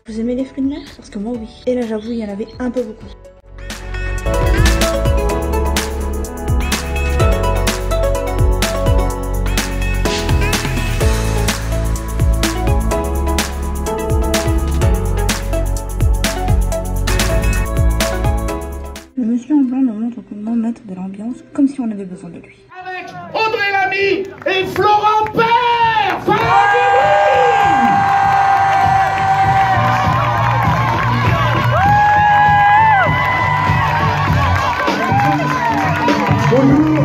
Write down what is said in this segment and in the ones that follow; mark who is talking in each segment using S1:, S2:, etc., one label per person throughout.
S1: Vous aimez les fruits de mer? Parce que moi oui. Et là j'avoue il y en avait un peu beaucoup. Le monsieur en blanc nous montre comment mettre de l'ambiance comme si on avait besoin de lui.
S2: Avec Audrey Lamy et Florent Père. Bonjour.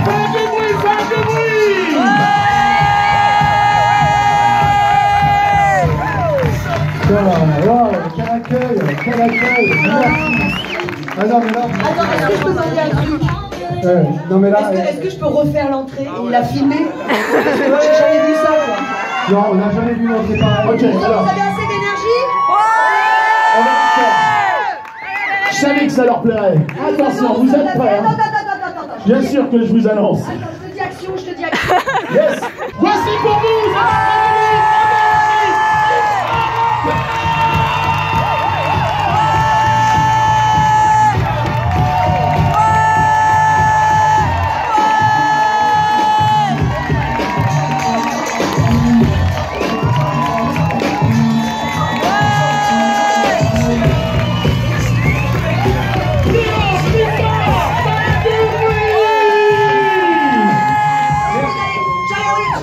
S2: Faites du bruit, faites du bruit.
S3: Wow, quel accueil, quel accueil. Ah non mais là...
S4: Attends, est-ce que je peux demander un truc?
S3: Non mais là...
S4: Est-ce que je peux refaire l'entrée? Il l'a filmé? Parce que moi j'ai jamais vu ça quoi.
S3: Non, on n'a jamais vu l'entrée pareil. Ok,
S4: Vous
S3: alors...
S4: avez assez d'énergie?
S2: Je savais que ça leur plairait. Attention, vous êtes prêts, hein?
S4: Attends.
S2: Bien sûr que je vous annonce.
S4: Attends, je te dis action, je te dis action.
S2: Yes. Voici pour vous.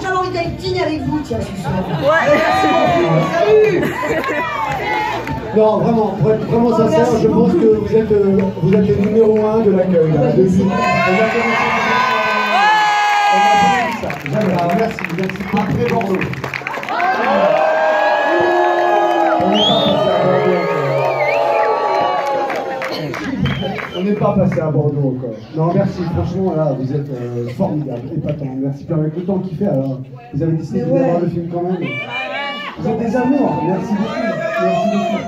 S4: J'avais envie d'aller dîner avec vous, tiens, ce soir.
S3: Non, vraiment, pour être vraiment sincère, je pense que vous êtes le numéro 1 de l'accueil. Depuis... Merci, merci. Après Bordeaux. On n'est pas passé à Bordeaux encore. Non, merci, franchement, là, vous êtes formidable, épatant. Merci. Puis avec le temps qu'il fait, alors, vous avez décidé de voir le film quand même. Vous êtes des amours, merci beaucoup. Merci beaucoup.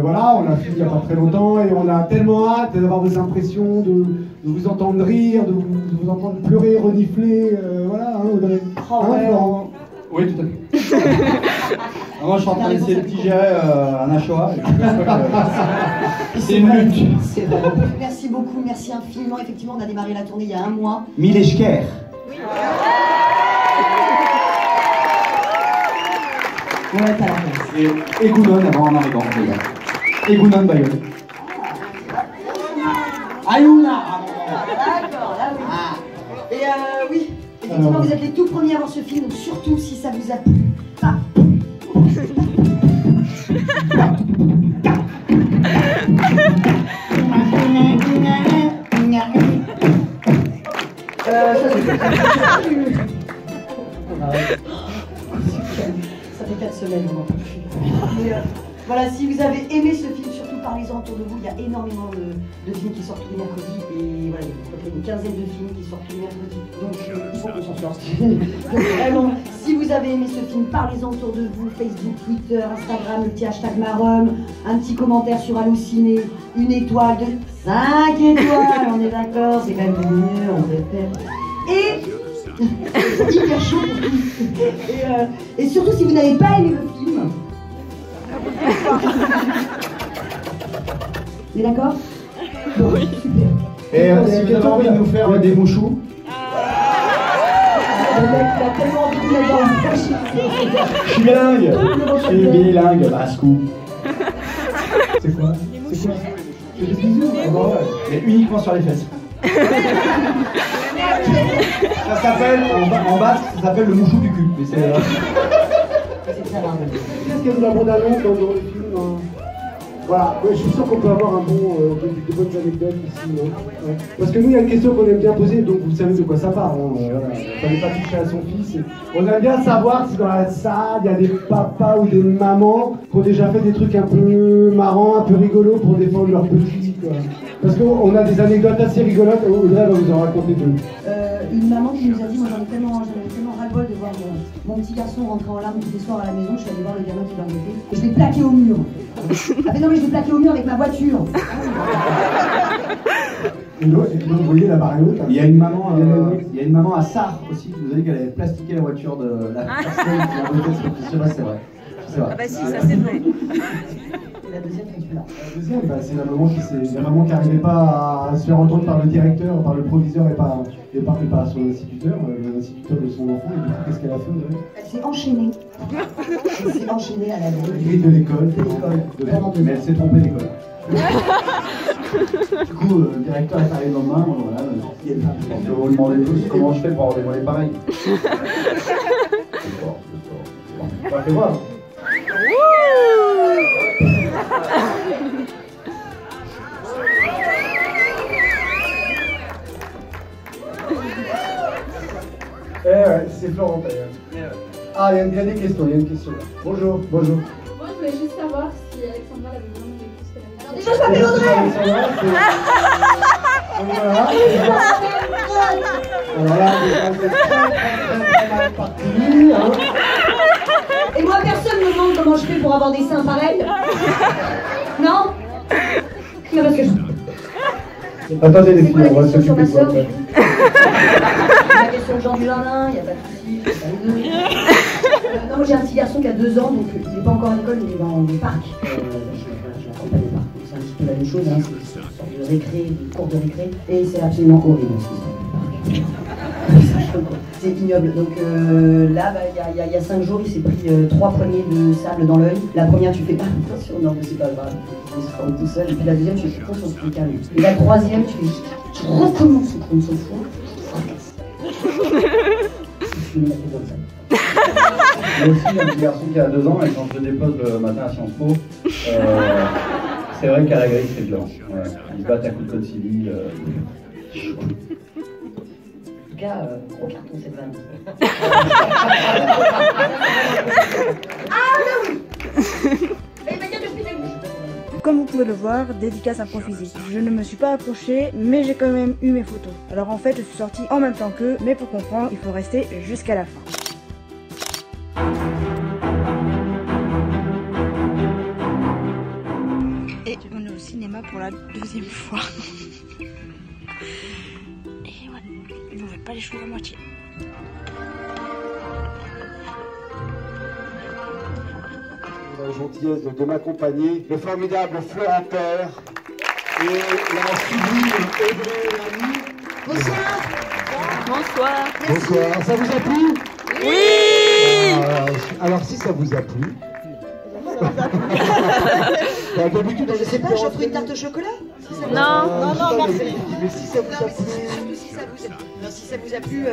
S3: Voilà, on a fini il n'y a pas très longtemps et on a tellement hâte d'avoir vos impressions, de vous entendre rire, de vous entendre pleurer, renifler, voilà, hein, Audrey. Florent.
S5: Oui, tout à fait. Moi, je suis en train d'essayer de digérer un Achoa. C'est une lutte.
S4: C'est vrai. Merci beaucoup, merci infiniment. Effectivement, on a démarré la tournée il y a un mois.
S5: Mileshker.
S4: Ouais, t'as la place.
S5: Et Gounon avant en arrivant. Et Gounon Bayonne. Ayouna.
S4: D'accord, là oui. Et oui, effectivement, vous êtes les tout premiers à voir ce film, donc surtout si ça vous a plu. Ah. Ça fait 4 semaines maintenant. Mais voilà, si vous avez aimé ce film, surtout parlez-en autour de vous. Il y a énormément de films qui sortent tous les mercredis. Et voilà, il y a à peu près une quinzaine de films qui sortent tous les mercredis. Donc il faut qu'on s'en sorte. Donc vraiment, si vous avez aimé ce film, parlez-en autour de vous. Facebook, Twitter, Instagram, le petit hashtag Marum, un petit commentaire sur Allociné, une étoile de 5 étoiles, on est d'accord, c'est quand même mieux, on répète. Et c'est hyper chaud pour tous. Et surtout si vous n'avez pas aimé le film. On est d'accord? Oui. Super.
S3: Et si vous avez envie de nous faire des mouchous.
S4: Le mec, il a tellement envie de mettre dans la poche.
S5: Je suis bilingue. Je suis bilingue, Bascou.
S3: C'est quoi? C'est quoi? C'est des bisous? Ah bah ouais.
S5: Mais uniquement sur les fesses. Ça s'appelle, en basque, ça s'appelle le mouchou du cul. Mais c'est...
S4: C'est très rare.
S3: Qu'est-ce qu'il y a de la bande-annonce dans le film, hein? Voilà, ouais, je suis sûr qu'on peut avoir de bonnes anecdotes ici. Ouais. Parce que nous, il y a une question qu'on aime bien poser, donc vous savez de quoi ça parle. Hein. Voilà. Il ne fallait pas toucher à son fils. On aime bien savoir si dans la salle, il y a des papas ou des mamans qui ont déjà fait des trucs un peu marrants, un peu rigolos pour défendre leurs petits. Quoi. Parce qu'on a des anecdotes assez rigolotes, Audrey va vous en raconter deux.
S4: Une maman qui nous a dit, moi j'en ai tellement ras-le-bol de voir mon petit garçon rentrer en larmes tous les soirs à la maison, je suis allée voir le gamin qui l'embêtait. Et je l'ai plaqué au mur. Ah mais non mais je l'ai plaqué au mur avec ma voiture.
S3: Et donc, vous voyez la barre haute.
S5: Il y a une maman à Sarre aussi, vous avez dit qu'elle avait plastiqué la voiture de la personne qui a voté ce petit. Je sais pas, c'est vrai.
S6: Ah bah si, ça c'est vrai.
S4: Et la deuxième, tu es là.
S3: La deuxième, bah, c'est la maman qui n'arrivait pas à se faire entendre par le directeur, par le proviseur et par son instituteur, l'instituteur de son enfant. Et du coup, qu'est-ce qu'elle a fait, Audrey?
S4: Elle s'est enchaînée. Elle s'est enchaînée à la
S3: Grille de l'école. Mais elle s'est trompée d'école.
S5: Du coup, le directeur est arrivé le lendemain, voilà, je vais vous demander tous comment je fais pour avoir des mollets pareils.
S3: Bah, fais voir. Ouais, c'est Florent d'ailleurs. Ah, il y a des questions, il y a une question. Bonjour.
S7: Moi, je voulais juste savoir si Alexandra avait vraiment vécu ce qu'elle a vécu.
S4: Déjà, je m'appelle Audrey.
S3: Alors là, c'est très mal parti. Hein.
S4: Et moi, personne me demande comment je fais pour avoir des seins pareils. Non. Non, parce que je...
S3: Attendez les
S4: C'est quoi
S3: filles,
S4: la
S3: on va
S4: question sur
S3: s'occuper
S4: ma
S3: de
S4: sœur
S3: ça.
S4: La question de Jean Dujardin, il n'y a pas de souci. Non, moi j'ai un petit garçon qui a 2 ans, donc il n'est pas encore à l'école, il est dans les parcs. Je l'accompagne au parc, donc c'est un petit peu la même chose, hein. C'est une sorte de récré, de cours de récré, et c'est absolument horrible ce qui se passe au parc. C'est ignoble. Donc là, il y a 5 jours, il s'est pris 3 poignées de sable dans l'œil. La première, tu fais pas attention, non, mais c'est pas grave, il se forme tout seul. Et puis la deuxième, tu fais attention, c'est calme. Et la troisième, tu recommences, on s'en fout.
S5: Moi aussi, un petit garçon qui a 2 ans, et quand je le dépose le matin à Sciences Po, c'est vrai qu'à la grille, c'est violent. Ouais. Ils se battent à coups de code civil.
S4: En tout cas, gros carton cette vanne.
S1: Comme vous pouvez le voir, dédicace à Pro Physique. Je ne me suis pas approchée, mais j'ai quand même eu mes photos. Alors en fait, je suis sortie en même temps qu'eux, mais pour comprendre, il faut rester jusqu'à la fin. Et on est au cinéma pour la 2e fois. Et ouais, ils ne veulent pas les choses à moitié.
S3: La gentillesse de m'accompagner, le formidable Florent Père et la sublime Audrey Lamy.
S4: Bonsoir.
S6: Bonsoir.
S3: Bonsoir, ça vous a plu?
S6: Oui.
S3: Alors si ça vous a plu. D'habitude,
S4: Je sais pas, je ferai une tarte au chocolat.
S6: Non,
S3: merci. Mais si ça vous a plu.
S4: Si ça vous a plu,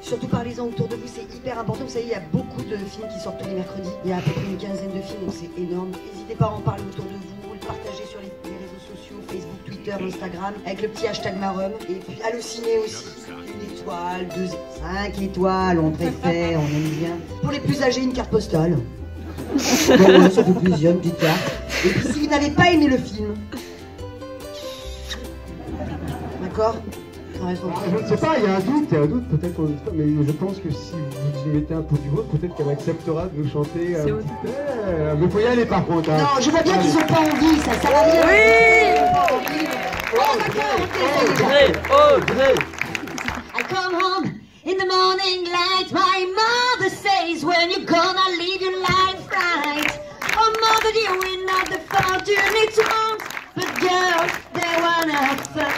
S4: surtout parlez-en autour de vous, c'est hyper important. Vous savez, il y a beaucoup de films qui sortent tous les mercredis. Il y a à peu près une quinzaine de films, donc c'est énorme. N'hésitez pas à en parler autour de vous, le partager sur les réseaux sociaux, Facebook, Twitter, Instagram, avec le petit hashtag Marum. Et puis Allociné aussi. 1 étoile, 2, 5 étoiles, on préfère, on aime bien. Pour les plus âgés, une carte postale. Bon, ça fait plaisir, une petite carte. Et puis si vous n'avez pas aimé le film, d'accord?
S3: Je ne sais pas, il y a un doute, peut-être qu'on dit pas, mais je pense que si vous y mettez un peu du vôtre, peut-être qu'elle acceptera de nous chanter un petit air. Mais faut y aller par contre. Hein.
S4: Non, je vois bien qu'ils n'ont pas envie, ça sert à rien.
S6: Audrey.
S8: I come home in the morning light. My mother says, when you gonna leave your life right? Oh mother, you are not the fortunate ones, but girls, they wanna have fun.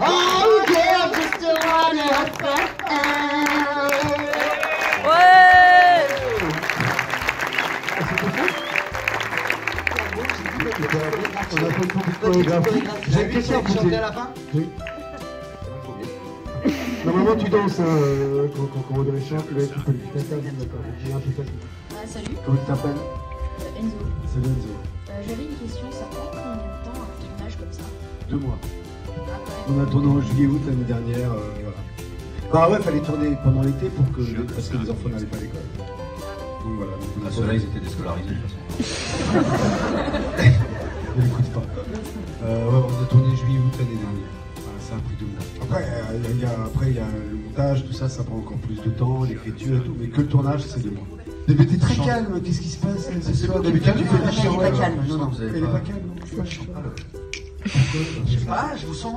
S8: Oh girls, just wanna have fun.
S6: Ouais.
S3: J'ai une question à poser. Oui. Normalement tu danses quand on les chante, mais tu peux le faire, d'accord. J'ai un peu facile.
S7: Salut,
S3: Comment tu t'appelles?
S7: Enzo.
S3: C'est Enzo.
S7: J'avais une question, ça prend combien de temps un tournage comme ça?
S3: 2 mois. On a tourné en juillet-août l'année dernière, voilà. Bah ouais, fallait tourner pendant l'été parce que les enfants n'allaient pas à l'école. Donc voilà. Donc
S9: Ceux-là, ils étaient déscolarisés de toute façon.
S3: Ne l'écoute pas. Ouais, on a tourné juillet-août l'année dernière. Voilà, ça a pris 2 mois. Après, il y a le montage, tout ça, ça prend encore plus de temps, l'écriture et tout. Mais que le tournage, c'est 2 mois. Mais t'es très calme, qu'est-ce qui se passe ce soir? D'habitude, tu fais des chiens.
S4: Elle est pas calme,
S3: non,
S9: vous avez
S3: elle est
S9: pas-
S3: pas calme, non, je suis pas chiant.
S10: Je sais pas, je vous sens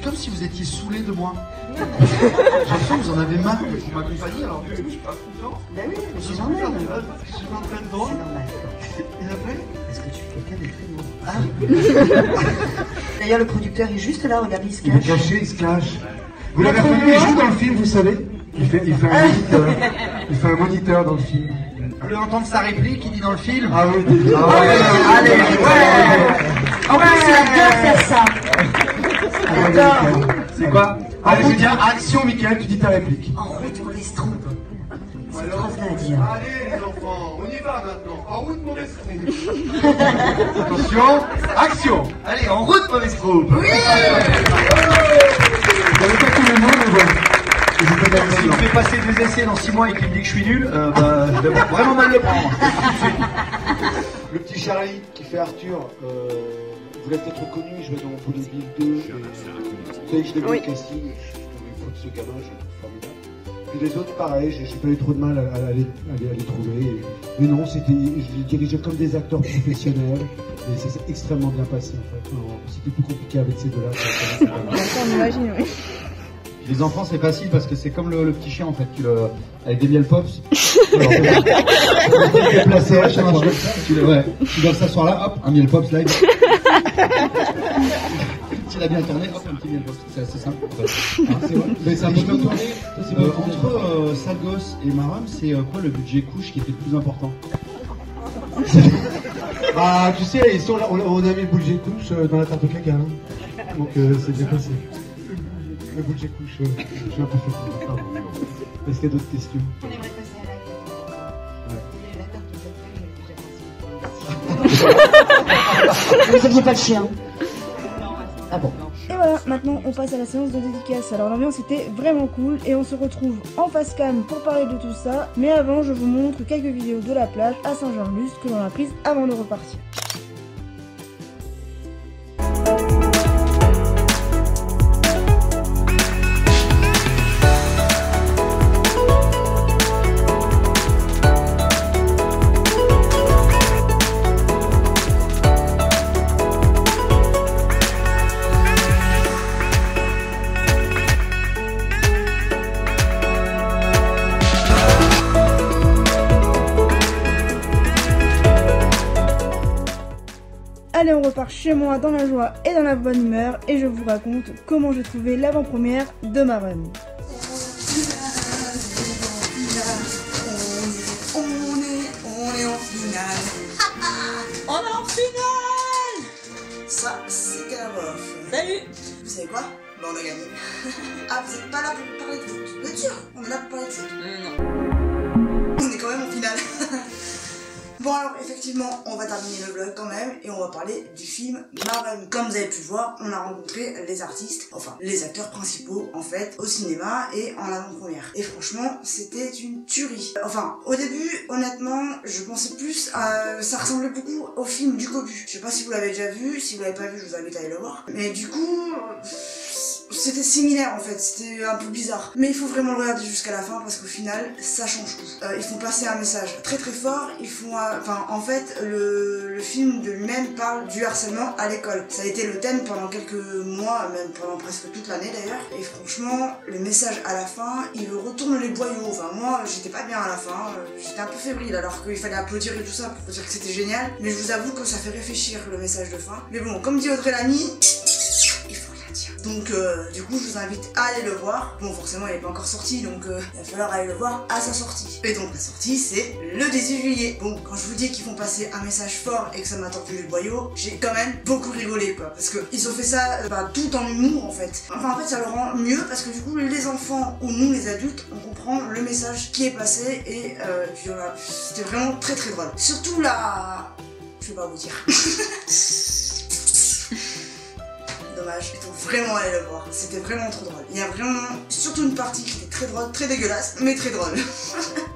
S10: comme si vous étiez saoulé de moi. J'ai l'impression que vous en avez marre pour m'accompagner, alors que je suis pas content.
S4: Bah oui,
S10: Je suis
S4: c'est
S10: en
S4: normal.
S10: train de drôle.
S4: C'est normal.
S10: Et après?
S4: Parce que tu es quelqu'un de très bon. Ah. D'ailleurs, le producteur est juste là, regarde, il se
S3: Il est
S4: cache.
S3: caché, il se cache. Vous l'avez reconnu, il joue dans le film, vous savez. Il fait un moniteur. Il fait un moniteur dans le film.
S10: Vous voulez entendre sa réplique qu'il dit dans le film?
S3: Ah oui,
S4: Allez, ouais. En plus, il adore faire ça. Il adore.
S3: C'est quoi? Allez, je veux dire, action, Mickaël, tu dis ta réplique.
S4: En route, mauvaise trompe. C'est grave à dire.
S10: Allez les enfants, on y va maintenant. En route mauvaise troupe. Attention, action. Allez, en route mauvaise troupe. Oui.
S3: J'avais pas tous les mots, mais bon.
S10: S'il me fait passer 2 essais dans 6 mois et qu'il me dit que je suis nul, je vais vraiment mal le prendre.
S3: Le petit Charlie qui fait Arthur, vous l'avez peut-être reconnu, il jouait dans Vaudeville 2. Vous savez que je l'ai vu au casting, je trouvais une fois de ce gamin, je trouve formidable. Puis les autres, pareil, j'ai pas eu trop de mal à les trouver. Mais non, je les dirigeais comme des acteurs professionnels. Et ça s'est extrêmement bien passé en fait. C'était plus compliqué avec ces deux-là.
S6: On imagine, oui.
S5: Les enfants, c'est facile parce que c'est comme le petit chien en fait. Avec des miel pops. Tu dois s'asseoir là, hop, un miel pops live. Tu l'as bien tourné, hop, un petit miel pops. C'est assez simple en fait. C'est vrai. Mais c'est un peu comme tourné. Entre Sale Gosse et Marum, c'est quoi le budget couche qui était le plus important?
S3: Bah, tu sais, ici, on a mis le budget couche dans la tarte au caca. Hein. Donc, c'est bien passé. Le budget couche, je suis un peu fatigué. Est-ce qu'il y a d'autres questions?
S8: On aimerait passer à la tarte.
S4: Vous n'aviez pas le chien. Ah bon.
S1: Et voilà, maintenant on passe à la séance de dédicace. Alors l'ambiance était vraiment cool et on se retrouve en face cam pour parler de tout ça. Mais avant, je vous montre quelques vidéos de la plage à Saint-Jean-de-Luz que l'on a prises avant de repartir. Allez, on repart chez moi dans la joie et dans la bonne humeur et je vous raconte comment j'ai trouvé l'avant-première de ma run.
S11: On est en finale. On est en finale. Ça, c'est Calabof. Salut. Vous savez quoi? Bah, on a gagné. Ah, vous êtes pas là pour parler de foot? Bien sûr, on est là pour parler de foot. Non. On est quand même en finale. Bon alors effectivement on va terminer le vlog quand même et on va parler du film Marum. Comme vous avez pu le voir, on a rencontré les artistes, enfin les acteurs principaux en fait au cinéma et en avant-première. Et franchement c'était une tuerie. Enfin au début honnêtement je pensais plus à... ça ressemblait beaucoup au film du Cobu. Je sais pas si vous l'avez déjà vu, si vous l'avez pas vu je vous invite à aller le voir. Mais du coup... c'était similaire en fait, c'était un peu bizarre. Mais il faut vraiment le regarder jusqu'à la fin parce qu'au final, ça change tout. Ils font passer un message très très fort, ils font... Enfin, en fait, le film de lui-même parle du harcèlement à l'école. Ça a été le thème pendant quelques mois, même pendant presque toute l'année d'ailleurs. Et franchement, le message à la fin, il retourne les boyaux. Enfin, moi, j'étais pas bien à la fin, j'étais un peu fébrile alors qu'il fallait applaudir et tout ça pour dire que c'était génial. Mais je vous avoue que ça fait réfléchir le message de fin. Mais bon, comme dit Audrey Lamy... Donc du coup je vous invite à aller le voir. Bon forcément il n'est pas encore sorti donc il va falloir aller le voir à sa sortie. Et donc la sortie c'est le 18 juillet. Bon quand je vous dis qu'ils font passer un message fort et que ça m'a tordu le boyau, j'ai quand même beaucoup rigolé quoi. Parce que ils ont fait ça tout en humour en fait. Enfin en fait ça le rend mieux parce que du coup les enfants ou nous les adultes on comprend le message qui est passé et puis voilà, c'était vraiment très très drôle. Surtout la... je vais pas vous dire. Dommage, il faut vraiment aller le voir, c'était vraiment trop drôle. Il y a vraiment surtout une partie qui était très drôle, très dégueulasse, mais très drôle.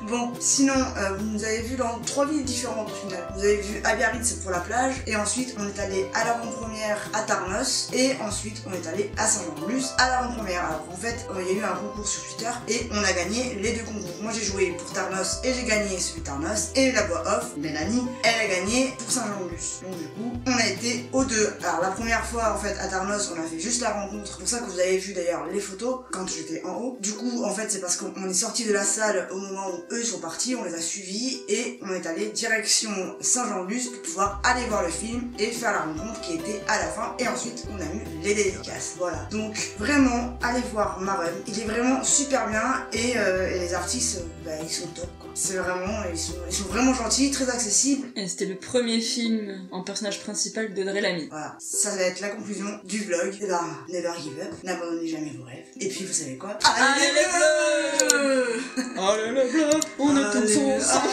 S11: Bon, sinon, vous nous avez vu dans 3 villes différentes au final. Vous avez vu à Biarritz pour la plage, et ensuite on est allé à l'avant-première à Tarnos, et ensuite on est allé à Saint-Jean-de-Luz à l'avant-première. Alors en fait, il y a eu un concours sur Twitter, et on a gagné les 2 concours. Moi j'ai joué pour Tarnos, et j'ai gagné celui de Tarnos, et la voix off, Mélanie, elle a gagné pour Saint-Jean-de-Luz. Donc du coup, on a été aux 2. Alors la première fois, en fait, à Tarnos, on a fait juste la rencontre. C'est pour ça que vous avez vu d'ailleurs les photos quand j'étais en haut. Du coup, en fait, c'est parce qu'on est sorti de la salle au moment où eux sont partis, on les a suivis et on est allé direction Saint-Jean-de-Luz pour pouvoir aller voir le film et faire la rencontre qui était à la fin. Et ensuite, on a eu les dédicaces. Voilà. Donc vraiment, allez voir Marum. Il est vraiment super bien et les artistes, ils sont top, quoi. C'est vraiment, ils sont vraiment gentils, très accessibles.
S12: Et c'était le premier film en personnage principal d'Audrey Lamy.
S11: Voilà, ça va être la conclusion du vlog. Et bah, never give up, n'abandonnez jamais vos rêves. Et puis vous savez quoi?
S12: Allez les bleus! Allez les bleus! On est tous ensemble!